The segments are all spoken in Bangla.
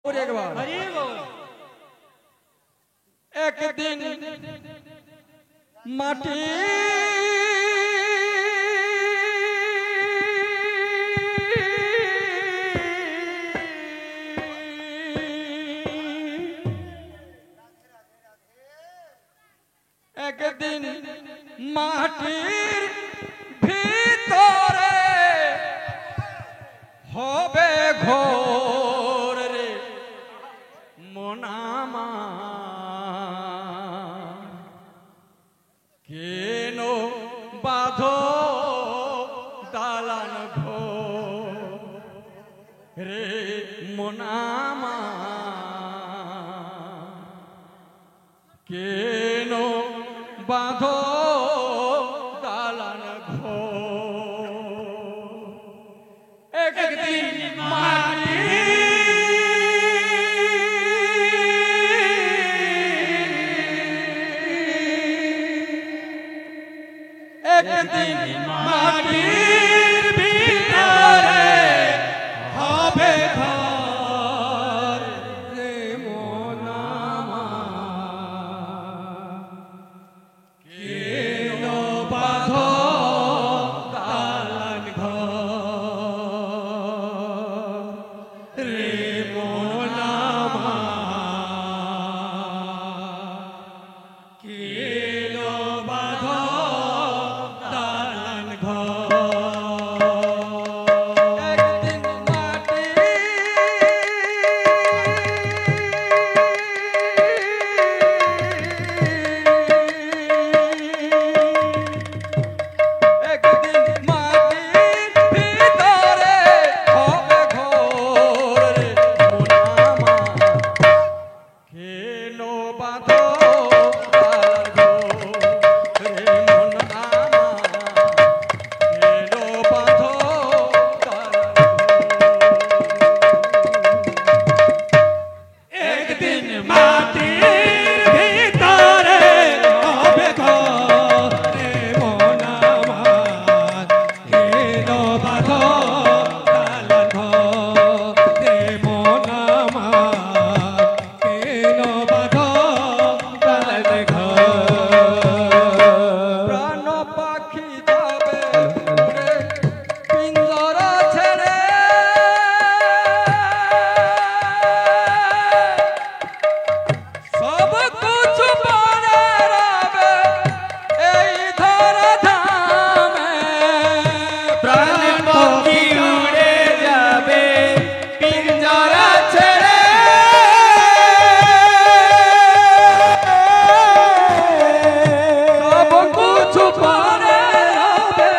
और एक बार एक दिन माटी एक दिन माटिर भीतरे होबे घोर रे मोनामा केनो बाधो दालान घोर रे मोनामा केनो बाधो दालान घोर एक दिन माटी एक दिन माटीर भीतरे হবে ঘর রে মোনামা কেনো বাঁধো দালান ঘর রে মোনামা কেনো বাঁধো দালান ঘর একদিন মাটি একদিন মাটির ভিতরে হবে ঘোর রে মোনামা কেনো বাঁধো দালান ঘোর রে মোনামা কেনো বাঁধো একদিন মাটির ভিতরে হবে ঘর রে মোনামা কেনো বাঁধো দালান ঘর রে মোনামা কেনো বাঁধো দালান ঘর প্রাণ পাখি যাবে রে পিঞ্জরা ছেড়ে সব কিছু পরে রবে এই ধরা ধামে প্রাণ পাখি উড়ে যাবে পিঞ্জরা ছেড়ে সব কিছু পরে রবে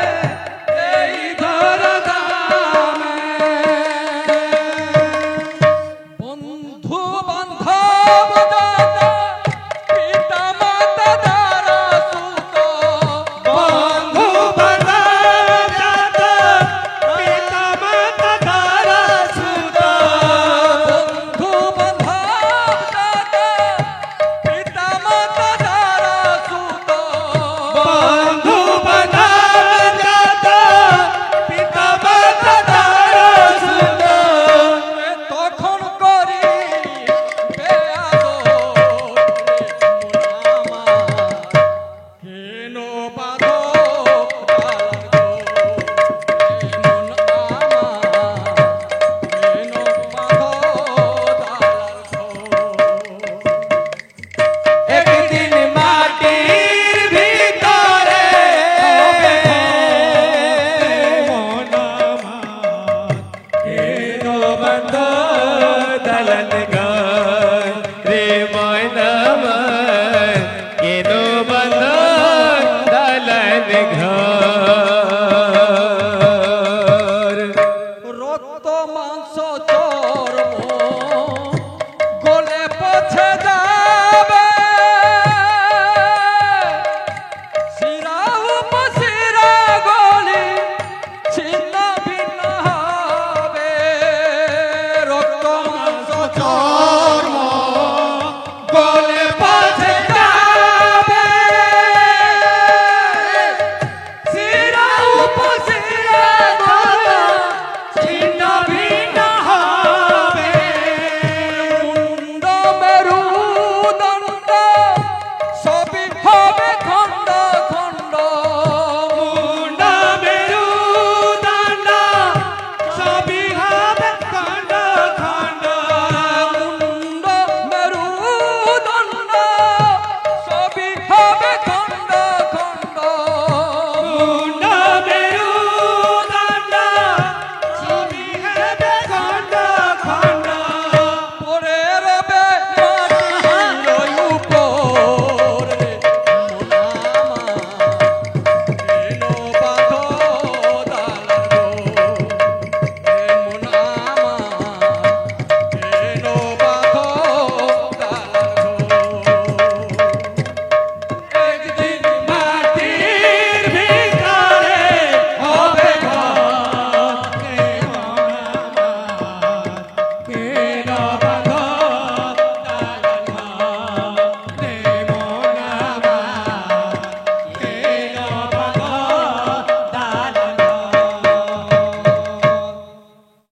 এই ধরা ধামে বন্ধু বান্ধব দাদা পিতা মাতা দ্বারা সুত বন্ধু বান্ধব দাদা পিতা মাতা দ্বারা সুত বন্ধু বান্ধব দাদা পিতা মাতা দ্বারা সুত বন্ধু বান্ধব দাদা পিতা মাতা দ্বারা সুত তখন করি কেনো বাঁধো দালান একদিন মাটির ভিতরে হবে মোনামা কেনো বাঁধো দালান ঘর রে মোনামা কেনো বাঁধো দালান ঘর রক্ত মাংস চর্ম গলে পচে যাবে শিরা উপশিরা গলি ছিন্ন ভিন্ন হবে রক্ত মাংস চর্ম